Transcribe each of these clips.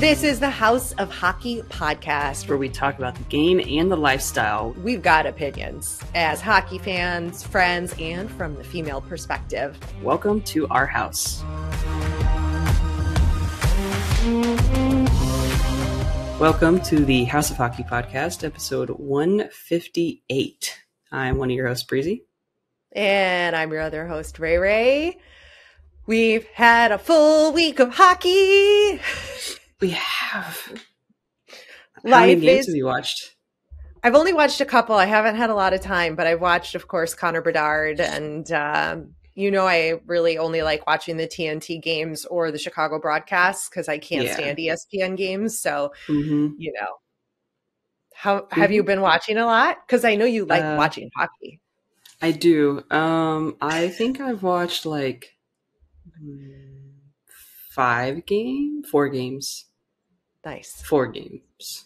This is the House of Hockey podcast, where we talk about the game and the lifestyle. We've got opinions as hockey fans, friends, and from the female perspective. Welcome to our house. Welcome to the House of Hockey podcast, episode 158. I'm one of your hosts, Breezy. And I'm your other host, Rae. We've had a full week of hockey. We have. How many games have you watched? I've only watched a couple. I haven't had a lot of time, but I've watched, of course, Connor Bedard. And, I really only like watching the TNT games or the Chicago broadcasts because I can't stand ESPN games. So, have you been watching a lot? Because I know you like watching hockey. I do. I think I've watched like 4 games. Nice. 4 games.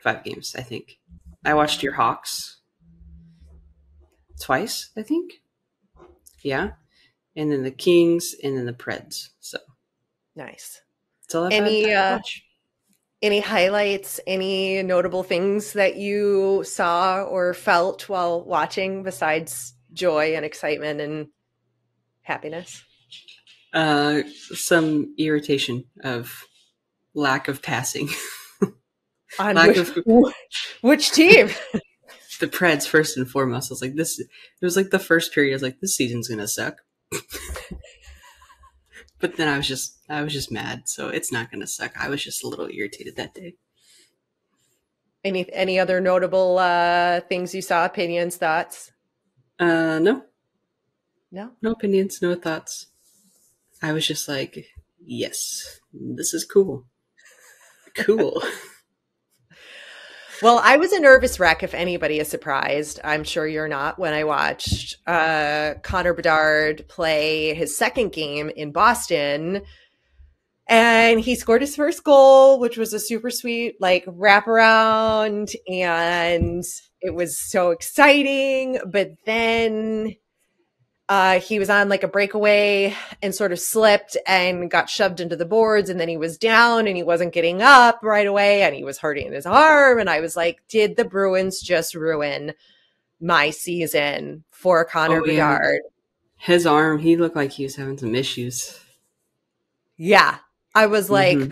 5 games, I think. I watched your Hawks twice, I think. Yeah. And then the Kings and then the Preds. So nice. That's all I've had to watch. Any highlights, any notable things that you saw or felt while watching besides joy and excitement and happiness? Some irritation of lack of passing. On which team? The Preds, first and foremost. I was like, it was like the first period. I was like, this season's gonna suck. But then I was just mad, so it's not gonna suck. I was just a little irritated that day. Any other notable things you saw? Opinions, thoughts? No. No opinions, no thoughts. I was just like, yes, this is cool. Cool. Well, I was a nervous wreck, if anybody is surprised. I'm sure you're not, when I watched Connor Bedard play his second game in Boston. And he scored his first goal, which was a super sweet, wraparound. And it was so exciting. But then he was on a breakaway and sort of slipped and got shoved into the boards, and then he was down and he wasn't getting up right away and he was hurting his arm. And I was like, did the Bruins just ruin my season for Connor Bedard? His arm, he looked like he was having some issues. Yeah. I was like,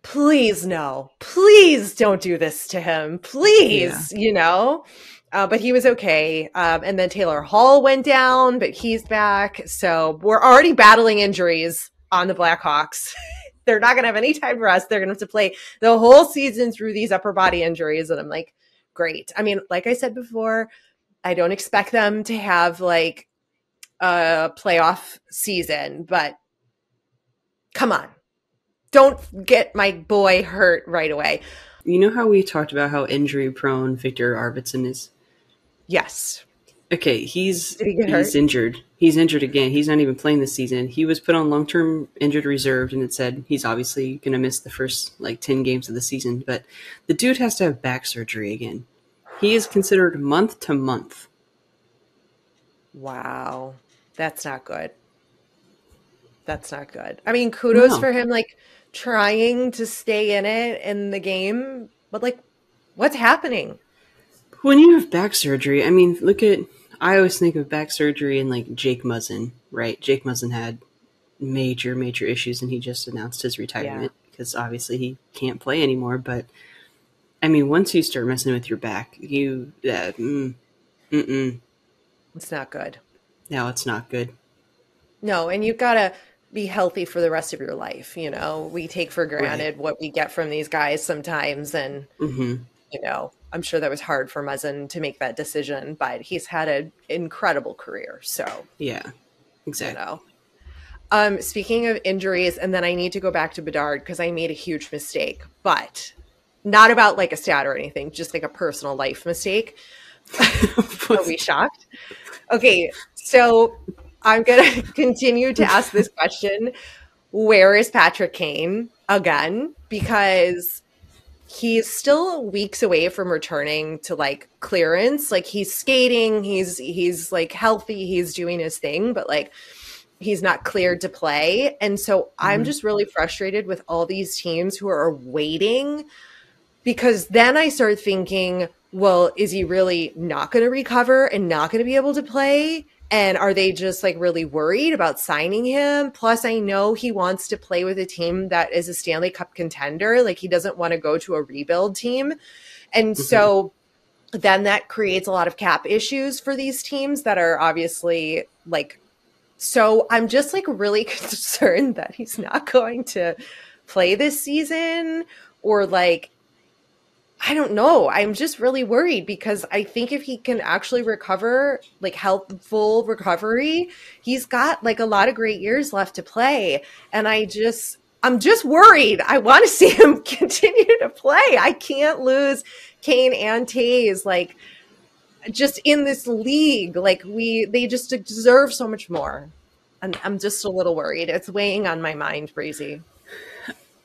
please no, please don't do this to him. Please, but he was okay. And then Taylor Hall went down, but he's back. So we're already battling injuries on the Blackhawks. They're not going to have any time to rest. They're going to have to play the whole season through these upper body injuries. And I'm like, great. I mean, like I said before, I don't expect them to have a playoff season, but come on. Don't get my boy hurt right away. You know how we talked about how injury prone Victor Arvidsson is? Yes. Okay, he's hurt? injured. He's injured again. He's not even playing this season. He was put on long-term injured reserve, and it said he's obviously going to miss the first 10 games of the season. But the dude has to have back surgery again. He is considered month to month. Wow, that's not good. That's not good. I mean, kudos for him, trying to stay in the game, but what's happening? When you have back surgery, I mean, I always think of back surgery and Jake Muzzin, right? Jake Muzzin had major issues and he just announced his retirement because obviously he can't play anymore. But I mean, once you start messing with your back, it's not good. No, it's not good. No, and you've got to be healthy for the rest of your life. We take for granted what we get from these guys sometimes. And, I'm sure that was hard for Muzzin to make that decision, but he's had an incredible career. So, yeah, exactly. Speaking of injuries, and then I need to go back to Bedard because I made a huge mistake, but not about a stat or anything, just a personal life mistake. Are we shocked? Okay. So I'm going to continue to ask this question. Where is Patrick Kane again? Because he's still weeks away from returning to clearance. He's skating, he's healthy, he's doing his thing, but he's not cleared to play. And so I'm Mhm. just really frustrated with all these teams who are waiting, because then I start thinking, well, is he really not going to recover and not going to be able to play? And are they just like really worried about signing him? Plus, I know he wants to play with a team that is a Stanley Cup contender. Like, he doesn't want to go to a rebuild team. And Mhm. so then that creates a lot of cap issues for these teams that are obviously like, so I'm just like really concerned that he's not going to play this season, or like, I don't know. I'm just really worried because I think if he can actually recover, like full recovery, he's got like a lot of great years left to play. And I'm just worried. I want to see him continue to play. I can't lose Kane and Taze, like, just in this league. Like, they just deserve so much more. And I'm just a little worried. It's weighing on my mind, Breezy.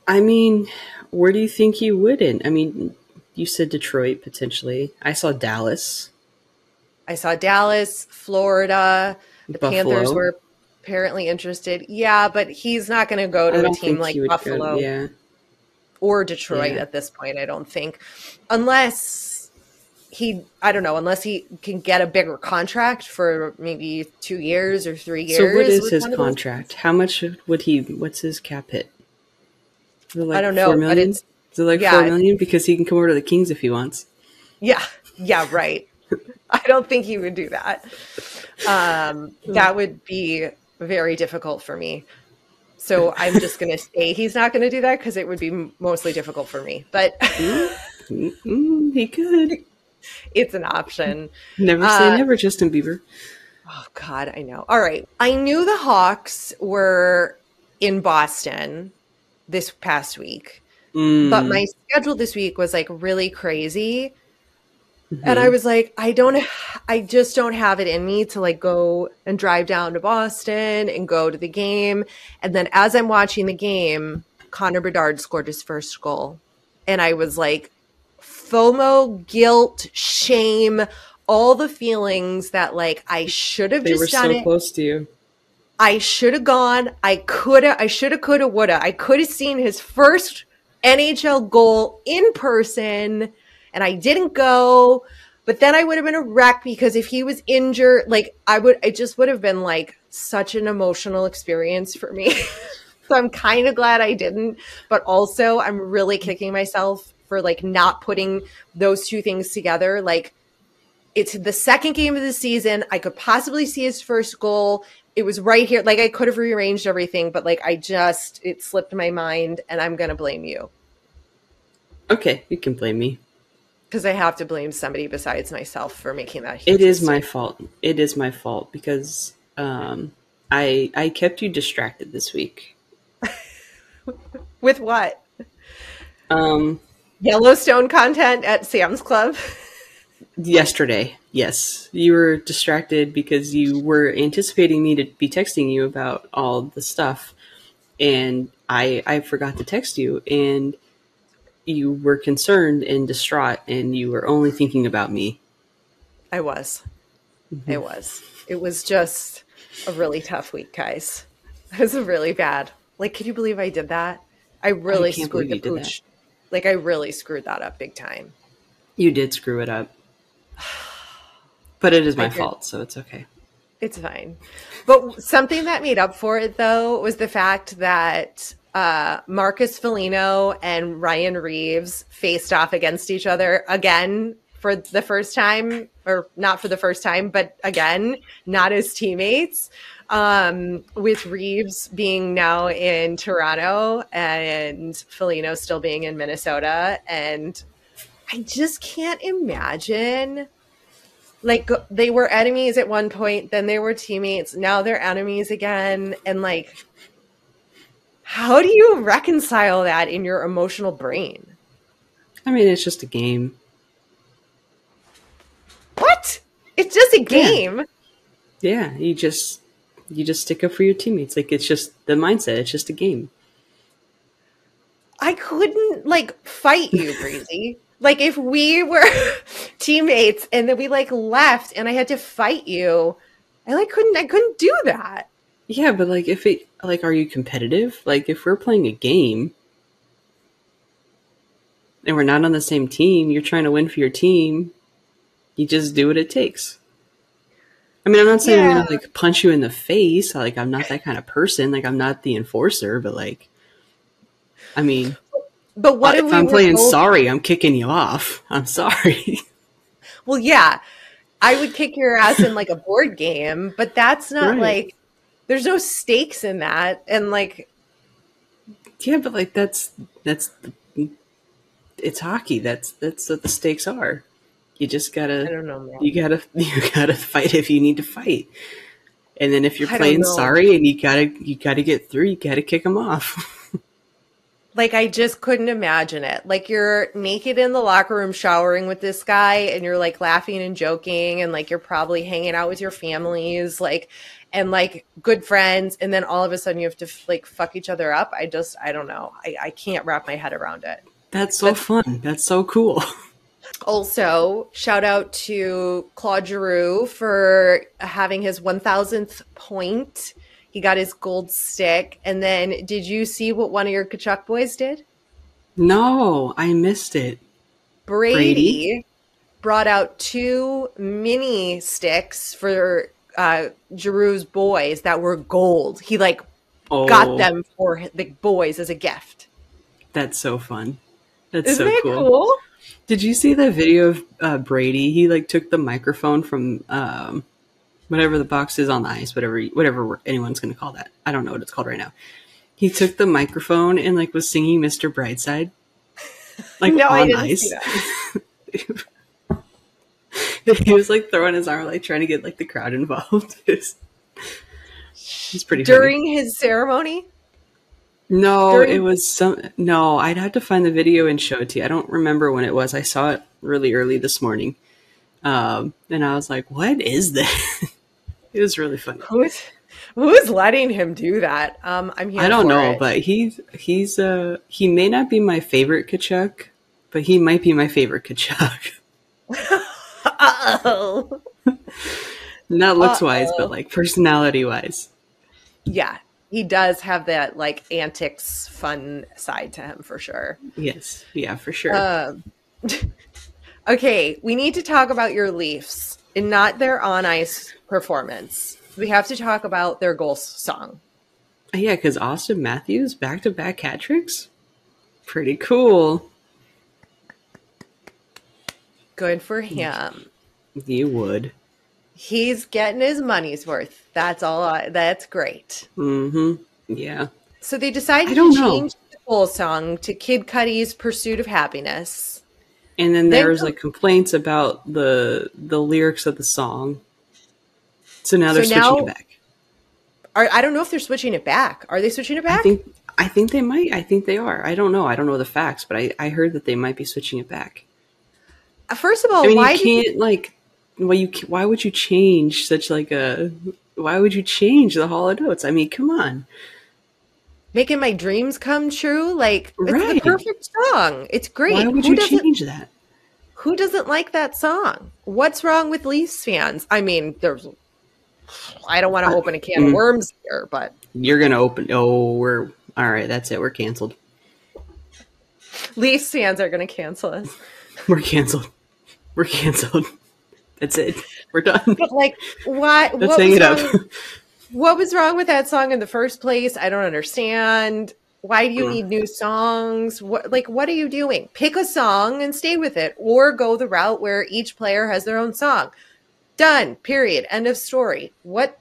I mean, where do you think he would in? I mean, you said Detroit potentially. I saw Dallas, I saw Dallas, Florida. The Panthers Buffalo. were apparently interested. Yeah, but he's not going to go I to a don't team think like he would go. Buffalo Yeah, or Detroit yeah. at this point, I don't think. Unless I don't know, unless he can get a bigger contract for maybe 2 years or three So what years is with his one of those contract? teams. How much would he? What's his cap hit? Is it I like don't four know, but million? Is it like four yeah, million? Because he can come over to the Kings if he wants. yeah, yeah, right. I don't think he would do that. That would be very difficult for me. So I'm just going to say he's not going to do that because it would be mostly difficult for me. But He could. it's an option. Never say Uh, never, Justin Bieber. oh, God, I know. All right. I knew the Hawks were in Boston this past week, but Mm. my schedule this week was like really crazy. And I Hmm. was like, I just don't have it in me to like go and drive down to Boston and go to the game. And then as I'm watching the game, Connor Bedard scored his first goal. And I was like, FOMO, guilt, shame, all the feelings that like I should have They were just done so it. close to you. I should have gone. I should have, could have, would have. I could have seen his first NHL goal in person, and I didn't go. But then I would have been a wreck because if he was injured, like it just would have been like such an emotional experience for me. So I'm kind of glad I didn't. But also, I'm really kicking myself for like not putting those two things together. Like, it's the second game of the season. I could possibly see his first goal. It was right here. Like, I could have rearranged everything, but like it slipped my mind, and I'm going to blame you Okay, you can blame me. because I have to blame somebody besides myself for making that It huge is my mistake. fault. It is my fault because I kept you distracted this week. With what? Um, Yellowstone content at Sam's Club? Yesterday, yes, you were distracted because you were anticipating me to be texting you about all the stuff, and I forgot to text you, and you were concerned and distraught, and you were only thinking about me. I was. Mm-hmm. It was. It was just a really tough week, guys. It was really bad. Like, can you believe I did that? I I really can't screwed believe the you did that. pooch. Like, I really screwed that up big time. You did screw it up, but it is I my did. fault, so it's okay. It's fine. But something that made up for it, though, was the fact that Marcus Foligno and Ryan Reeves faced off against each other again for the first time, or not for the first time, but again, not as teammates. With Reeves being now in Toronto and Foligno still being in Minnesota. And I just can't imagine, like, they were enemies at one point, then they were teammates, now they're enemies again. And like, how do you reconcile that in your emotional brain? I mean, it's just a game. What? It's just a Yeah, game. yeah. You just stick up for your teammates. Like it's just the mindset. It's just a game. I couldn't like fight you, Breezy. Like, if we were teammates and then we like left and I had to fight you, I couldn't do that. Yeah, but like if it like are you competitive? Like if we're playing a game and we're not on the same team, you're trying to win for your team, you just do what it takes. I mean, I'm not saying I'm Yeah. gonna like punch you in the face. Like I'm not that kind of person. Like I'm not the enforcer, but like I mean, But what if if we I'm were playing both? sorry, I'm kicking you off. I'm sorry. Well, yeah, I would kick your ass in like a board game, but that's not Right. like there's no stakes in that. And like, Yeah, but like that's it's hockey. That's what the stakes are. You just I gotta don't know, man. you gotta you gotta fight if you need to fight. And then if you're I don't playing know. sorry and you gotta get through, you gotta kick them off. Like, I just couldn't imagine it. Like, you're naked in the locker room showering with this guy, and you're like laughing and joking, and like you're probably hanging out with your families, like, and like good friends. And then all of a sudden you have to like fuck each other up. I don't know. I can't wrap my head around it. That's so But fun. That's so cool. also, shout out to Claude Giroux for having his 1000th point. He got his gold stick. And then, did you see what one of your Kachuk boys did? No, I missed it. Brady. Brady brought out two mini sticks for Giroux's boys that were gold. He like got Oh, them for the boys as a gift. that's so fun. That's Isn't so that cool. cool? Did you see the video of Brady? He like took the microphone from whatever the box is on the ice, whatever anyone's going to call that. I don't know what it's called right now. He took the microphone and like was singing Mr. Brightside, like No, I on didn't see ice. that. He was like throwing his arm, like trying to get like the crowd involved. It's pretty funny. During his ceremony? No, it During was some. No, I'd have to find the video and show it to you. I don't remember when it was. I saw it really early this morning, and I was like, "What is this?" It was really funny. who's letting him do that? I'm I here don't for know, it. but he may not be my favorite Kachuk, but he might be my favorite Kachuk. Uh-oh. Not looks wise, but Uh-oh. like personality wise. Yeah, he does have that like antics fun side to him for sure. Yes, yeah, for sure. Um, okay, we need to talk about your Leafs and not their on ice performance. We have to talk about their goal song. Yeah, because Austin Matthews back to back hat tricks, pretty cool. Good for him. You would. He's getting his money's worth. That's all. That's great. Mm-hmm. Yeah. So they I decided to don't know. change the goal song to Kid Cudi's "Pursuit of Happiness." And then there Then was like complaints about the lyrics of the song. So now so they're switching it now back. I don't know if they're switching it back. Are they switching it I back? think I think they might. I think they are. I don't know. I don't know the facts, but I heard that they might be switching it back. First of I all, mean, you why did can't like. Why would you change such like a? Why would you change the Hall of Notes? I mean, come on. making my dreams come true? Like it's the Right. perfect song. It's Why great. would you change that? Who doesn't like that song? What's wrong with Leafs fans? I mean, I don't want to open a can of worms here, but You're gonna open. Oh, we're all right. That's it. We're canceled. Leafs fans are going to cancel us. We're canceled. We're canceled. That's it. We're done. But like, why? Let's hang it up. What was wrong with that song in the first place? I don't understand. Why do you need new songs? What are you doing? Pick a song and stay with it, or go the route where each player has their own song. Done. Period. End of story. What?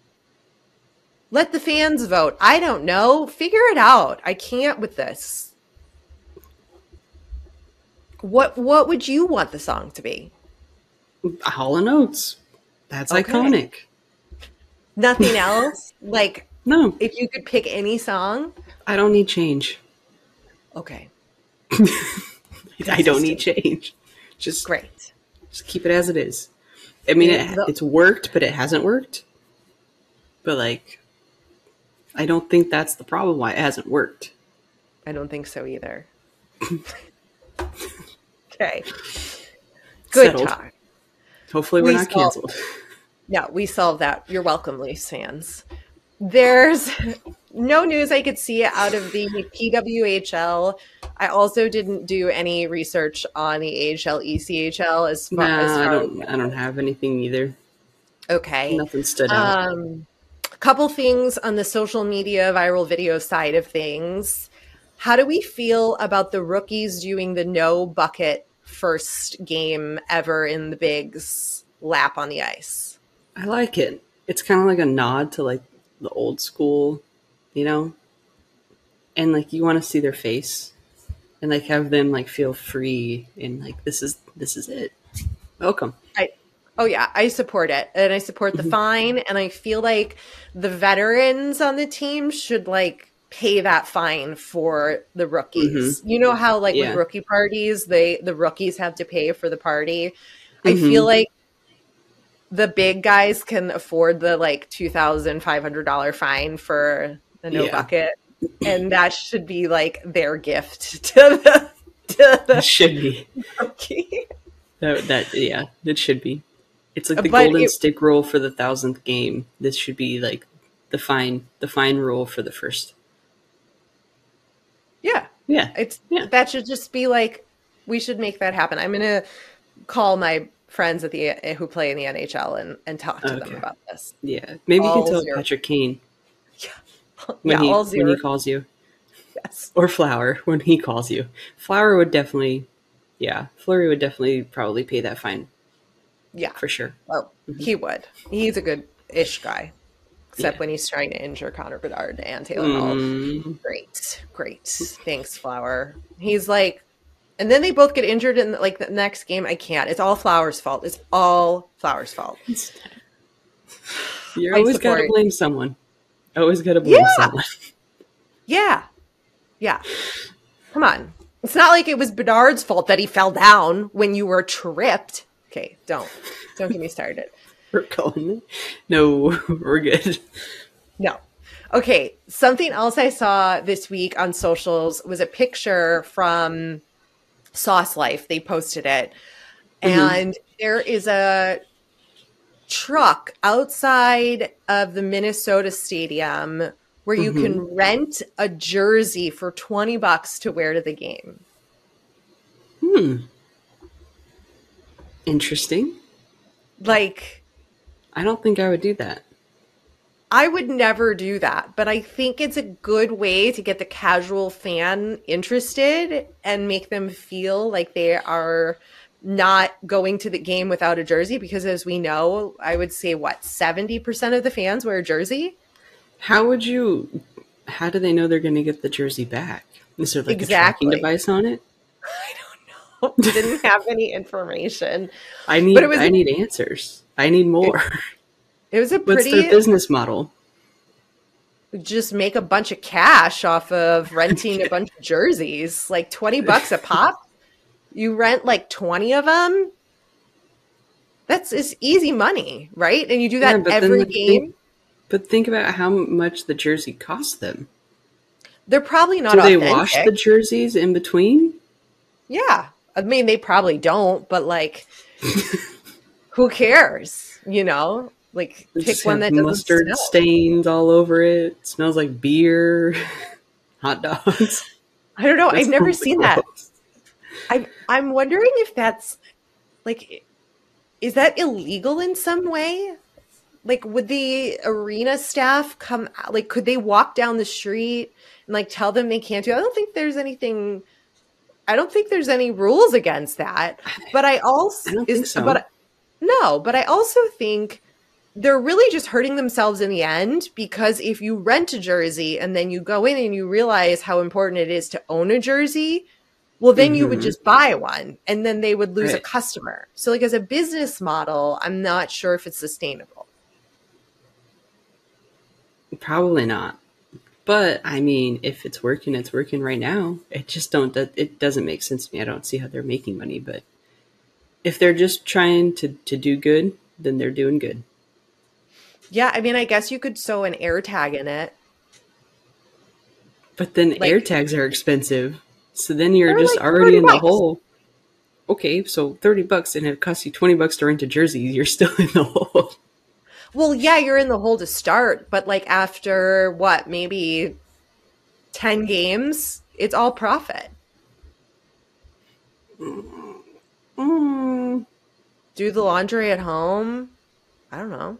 Let the fans vote. I don't know. Figure it out. I can't with this. What would you want the song to be? Hall and Oates. That's Okay. iconic. Nothing else? Like, No, if you could pick any song? I don't need change. Okay. I don't need change. Just Great. keep it as it is. I mean, Yeah, it's worked, but it hasn't worked. But like, I don't think that's the problem. Why it hasn't worked. I don't think so either. Okay. Good Settled. talk. Hopefully, we're not canceled. Yeah, we solved that. You're welcome, Leafs fans. There's no news I could see out of the PWHL. I also didn't do any research on the AHL, ECHL as Nah, far as I don't have anything either. okay. Nothing stood out. A couple things on the social media viral video side of things. How do we feel about the rookies doing the no bucket first game ever in the bigs lap on the ice? I like it. It's kind of like a nod to like the old school, you know, and like you want to see their face and like have them like feel free and like this is it. Welcome. I Oh yeah, I support it. And I support the Mm-hmm. fine and I feel like the veterans on the team should like pay that fine for the rookies. Mm-hmm. You know how like with Yeah. rookie parties, the rookies have to pay for the party. I feel Mm-hmm. like the big guys can afford the like $2,500 fine for the no Yeah. bucket. And that should be like their gift to It the should be. rookie. That yeah, it should be. It's like the But golden it stick rule for the 1,000th game. This should be like the fine rule for the first. yeah, Yeah. it's Yeah. that should just be like we should make that happen. I'm gonna call my friends at the who play in the NHL and talk to them Okay. about this. Yeah. Maybe you can All tell zero. Patrick Kane Yeah, all when he zero. calls you. Yes. Or Flower when he calls you. Flower would definitely yeah. Flurry would definitely probably pay that fine Yeah. for sure. Oh, he would. He's a good-ish guy, except Yeah. when he's trying to injure Connor Bedard and Taylor Hall. Mm, Great. Thanks, Flower. He's like, and then they both get injured in like the next game. I can't. It's all Flower's fault. It's all Flower's fault. you I always got to support. blame someone. Always got to blame Yeah. someone. Yeah. Yeah. Come on. It's not like it was Bedard's fault that he fell down when you were tripped. Okay, don't get me started. We're going. No, we're good. No. Okay, something else I saw this week on socials was a picture from Sauce Life. They posted it. Mm-hmm. And there is a truck outside of the Minnesota stadium where you Mm-hmm. can rent a jersey for $20 to wear to the game. Interesting. Like, I don't think I would do that. I would never do that, but I think it's a good way to get the casual fan interested and make them feel like they are not going to the game without a jersey because as we know, I would say what, 70% of the fans wear a jersey? How do they know they're going to get the jersey back? Is there like a tracking Exactly. device on it? I don't know. Didn't have any information. I But it was need answers. I need more. it was a What's their pretty business model? just make a bunch of cash off of renting a bunch of jerseys, like $20 a pop. You rent like 20 of them. It's easy money, right? And you do that every game. But think about how much the jersey costs them. They're probably not Do they authentic. wash the jerseys in between? Yeah. I mean, they probably don't, but like, who cares? You know? Like, They pick just one have that doesn't mustard smell. stains all over it. It smells like beer, hot dogs. I don't know. That I've never sounds seen that. gross. I'm wondering if that's like, is that illegal in some way? Like, would the arena staff come, like, could they walk down the street and like tell them they can't do it? I don't think there's anything, I don't think there's any rules against that. But I also, I don't think so. but no, but I also think they're really just hurting themselves in the end because if you rent a jersey and then you go in and you realize how important it is to own a jersey, well, then you would just buy one and then they would lose a Right. customer. So, like, as a business model, I'm not sure if it's sustainable. Probably not. But I mean, if it's working right now. It doesn't make sense to me. I don't see how they're making money, but if they're just trying to do good, then they're doing good. Yeah, I mean, I guess you could sew an air tag in it. But then Like- air tags are expensive. So then you're They're just like already in the $30. hole. Okay, so $30 and it costs you $20 to rent a jersey, you're still in the hole. Well, yeah, you're in the hole to start, but like after what, maybe 10 games, it's all profit. Mm, Do the laundry at home. I don't know.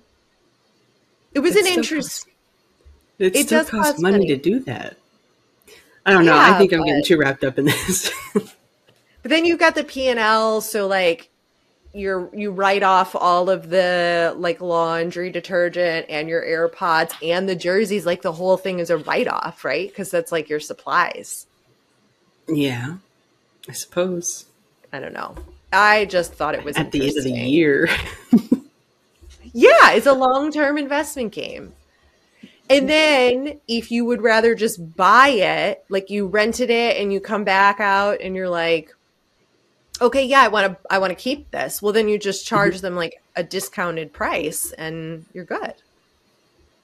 It was it an still interest. costs. It It still does costs cost money money. to do that. I don't know. I Yeah, think I'm getting too wrapped up in this. but then you've got the P&L, so like you write off all of the like laundry detergent and your AirPods and the jerseys, like the whole thing is a write off, right? Because that's like your supplies. Yeah, I suppose. I don't know. I just thought it was At the end of the interesting. year. Yeah, it's a long-term investment game. And then if you would rather just buy it, like you rented it and you come back out and you're like, okay, yeah, I want to keep this. Well, then you just charge them like a discounted price and you're good.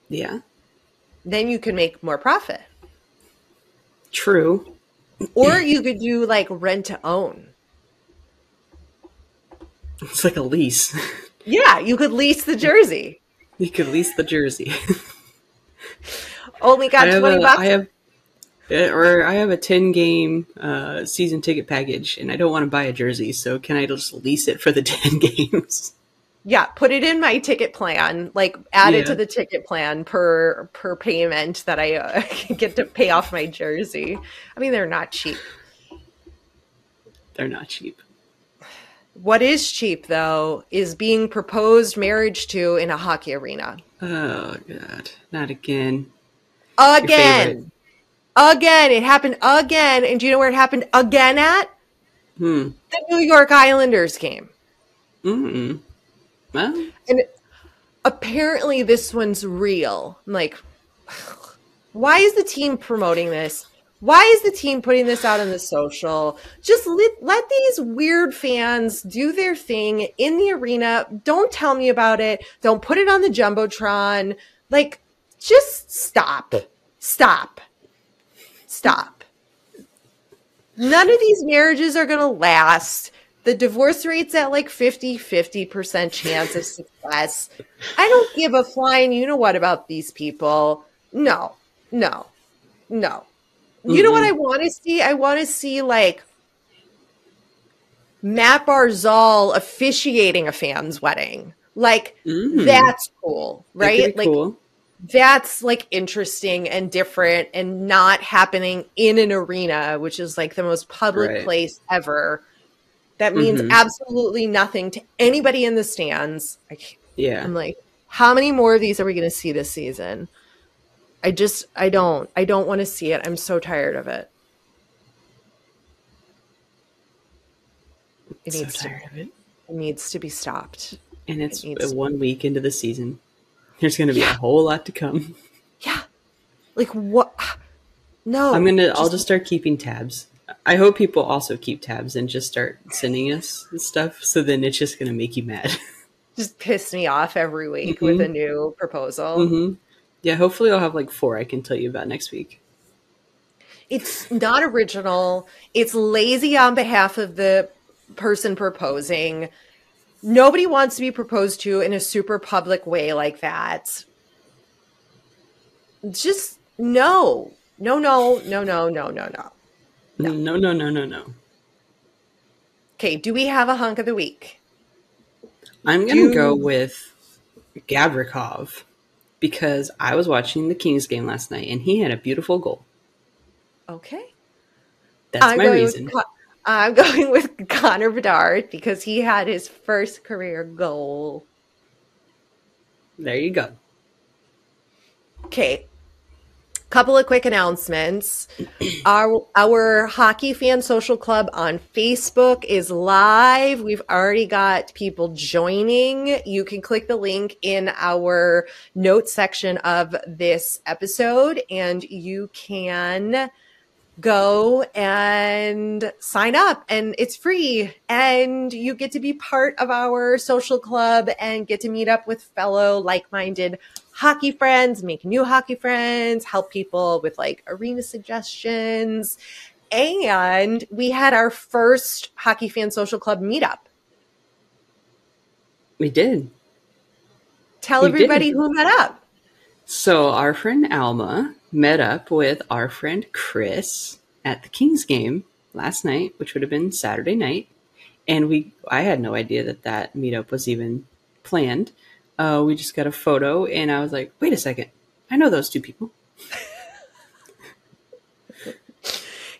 Yeah, Then you can make more profit. true. Or you could do like rent to own. It's like a lease. Yeah, you could lease the jersey. You could lease the jersey. Only got 20 I bucks. have, or I have a 10-game season ticket package, and I don't want to buy a jersey. So can I just lease it for the 10 games? Yeah, put it in my ticket plan, like add it to Yeah, the ticket plan per payment that I get to pay off my jersey. I mean, they're not cheap. they're not cheap. What is cheap though is being proposed marriage to in a hockey arena. Oh god, not again. Your favorite. Again. Again, it happened again. And do you know where it happened again at? Hmm. The New York Islanders game. Mm. Well, And apparently this one's real. I'm like, why is the team promoting this? Why is the team putting this out on the social? Just let these weird fans do their thing in the arena. Don't tell me about it. Don't put it on the Jumbotron. Like, just stop. Stop. Stop. None of these marriages are going to last. The divorce rate's at like 50% chance of success. I don't give a flying you know what about these people. No, no, no. You know what I mm-mm. want to see? I want to see like Matt Barzal officiating a fan's wedding. Like, Mm. that's cool, That could be right? Like, cool. that's like interesting and different and not happening in an arena, which is like the most public Right. place ever. That means Mm-hmm. absolutely nothing to anybody in the stands. Yeah. I'm like, how many more of these are we going to see this season? I don't want to see it. I'm so tired of it. It So needs to, tired of it. it needs to be stopped. And It it's needs, 1 week into the season. There's going to be a yeah, whole lot to come. yeah. Like what? I'm No, gonna. I'll just just start keeping tabs. I hope people also keep tabs and just start sending us stuff. So then it's just gonna make you mad. just piss me off every week with hmm a new proposal. hmm Yeah. Hopefully, I'll have like 4 I can tell you about next week. It's not original. It's lazy on behalf of the person proposing. Nobody wants to be proposed to in a super public way like that. Just no. No, no, no, no, no, no, no. No. No, no, no, no, no. Okay, do we have a hunk of the week? I'm gonna go Do with Gavrikov because I was watching the Kings game last night and he had a beautiful goal. okay. That's I'm my going with reason. I'm going with Connor Bedard because he had his first career goal. There you go. Okay, couple of quick announcements. Our hockey fan social club on Facebook is live. We've already got people joining. You can click the link in our notes section of this episode and you can go and sign up and it's free and you get to be part of our social club and get to meet up with fellow like-minded hockey friends, make new hockey friends, help people with like arena suggestions. And we had our first hockey fan social club meetup. We did. Tell We everybody did. who met up. So our friend Alma met up with our friend Chris at the Kings game last night, which would have been Saturday night. And I had no idea that meetup was even planned. We just got a photo, and I was like, wait a second. I know those two people.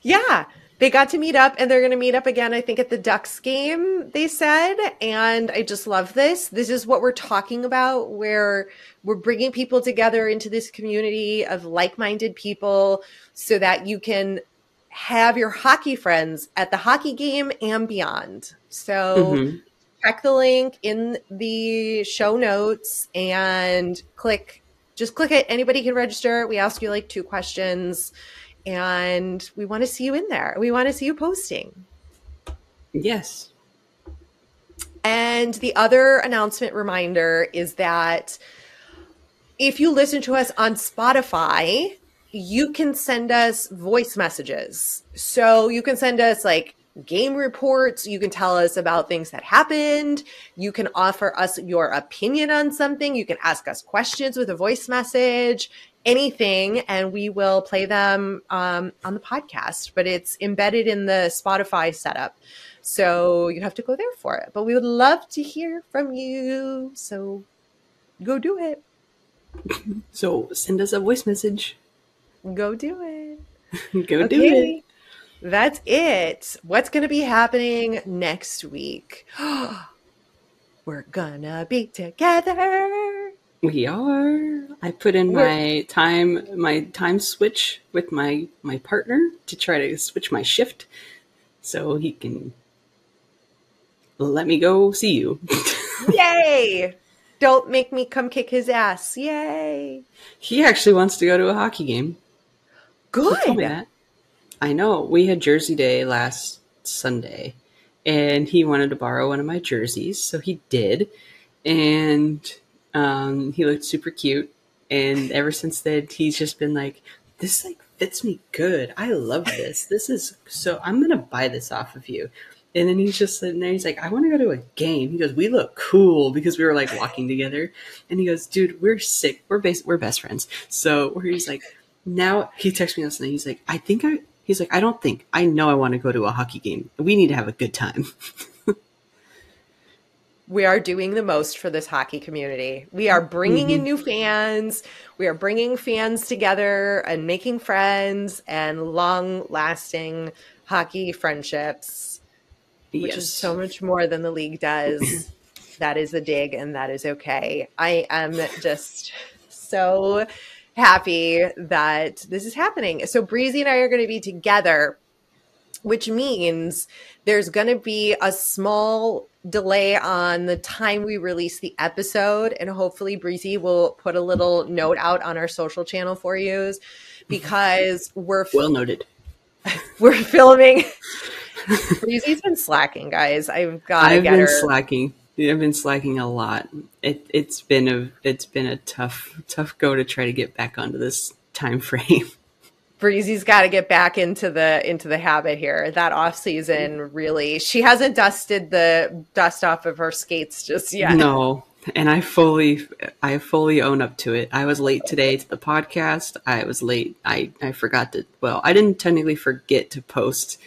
Yeah, they got to meet up and they're going to meet up again, I think, at the Ducks game, they said. And I just love this. This is what we're talking about, where we're bringing people together into this community of like-minded people so that you can have your hockey friends at the hockey game and beyond. So Mm-hmm. check the link in the show notes and just click it. Anybody can register. We ask you like 2 questions. And we want to see you in there. We want to see you posting. Yes. And the other announcement reminder is that if you listen to us on Spotify, you can send us voice messages. So you can send us like game reports. You can tell us about things that happened. You can offer us your opinion on something. You can ask us questions with a voice message, anything, and we will play them on the podcast. But it's embedded in the Spotify setup. So you have to go there for it. But we would love to hear from you. So go do it. So send us a voice message. Go do it. Go do it. Okay. That's it. What's going to be happening next week? We're gonna be together. We are. I put in my time switch with my partner to try to switch my shift so he can let me go see you. Yay! Don't make me come kick his ass. Yay! He actually wants to go to a hockey game. Good. He told me that. I know. We had Jersey Day last Sunday, and he wanted to borrow one of my jerseys, so he did. And he looked super cute. And ever since then, he's just been like, this like fits me good. I love this. This is so, I'm going to buy this off of you. And then he's just sitting there. He's like, I want to go to a game. He goes, we look cool because we were like walking together. And he goes, dude, we're sick. We're best friends. So where he's like, now he texted me last night. He's like, he's like, I don't think, I know I want to go to a hockey game. We need to have a good time. We are doing the most for this hockey community. We are bringing in new fans. We are bringing fans together and making friends and long-lasting hockey friendships, which is so much more than the league does. That is a dig, and that is okay. I am just so happy that this is happening. So Breezy and I are going to be together, which means there's going to be a small delay on the time we release the episode. And hopefully Breezy will put a little note out on our social channel for you, because well noted. We're filming. Breezy's been slacking, guys. I've got to get her. Slacking. I've been slacking a lot. It's been a tough go to try to get back onto this time frame. Breezy's got to get back into the habit here. That off season, really, she hasn't dusted the dust off of her skates just yet. No, and I fully own up to it. I was late today to the podcast. I was late. I forgot to. Well, I didn't technically forget to post.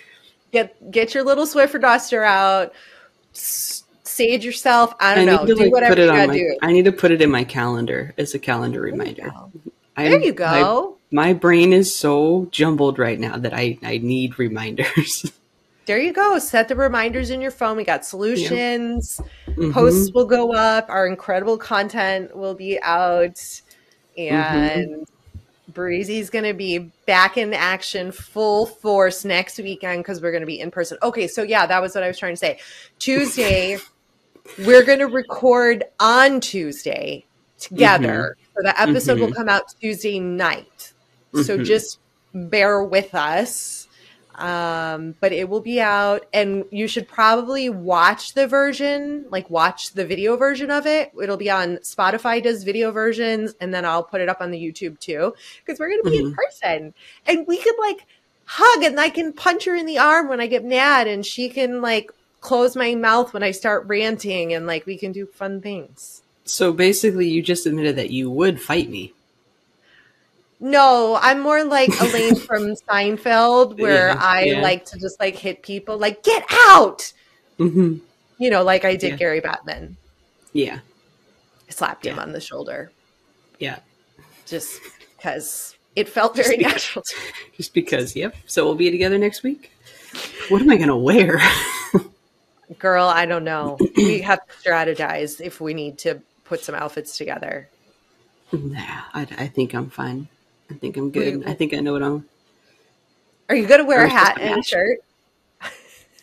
Get your little Swiffer duster out. Sage yourself. I don't know. Do whatever you gotta do. I need to put it in my calendar as a calendar reminder. There you go. My brain is so jumbled right now that I need reminders. There you go. Set the reminders in your phone. We got solutions. Yeah. Posts will go up. Our incredible content will be out. And Breezy's going to be back in action full force next weekend because we're going to be in person. Okay, so yeah, that was what I was trying to say. Tuesday, we're going to record on Tuesday together. So the episode will come out Tuesday night. So just bear with us. But it will be out, and you should probably watch the video version of it. It'll be on Spotify does video versions, and then I'll put it up on the YouTube too, because we're going to be in person, and we could like hug, and I can punch her in the arm when I get mad, and she can like close my mouth when I start ranting, and like we can do fun things. So basically, you just admitted that you would fight me. No, I'm more like Elaine from Seinfeld, where I Yeah. like to just like hit people, like, get out! Mm-hmm. You know, like I did Yeah. Gary Batman. Yeah. I slapped him Yeah. on the shoulder Yeah. just because it felt Just very because. natural to me. Just because. Yep. So we'll be together next week. What am I gonna wear? Girl, I don't know. We have to strategize if we need to put some outfits together. Nah, I think I'm fine. I think I'm We, good. I think I know what I'm. are you going to wear Are a we supposed hat to and a match? shirt?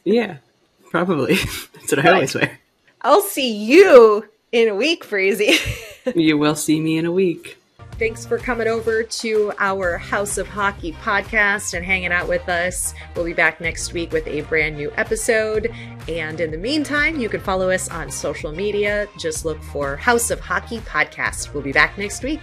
Yeah, probably. That's what I Good. always wear. I'll see you in a week, Breezy. You will see me in a week. Thanks for coming over to our House of Hockey podcast and hanging out with us. We'll be back next week with a brand new episode. And in the meantime, you can follow us on social media. Just look for House of Hockey podcast. We'll be back next week.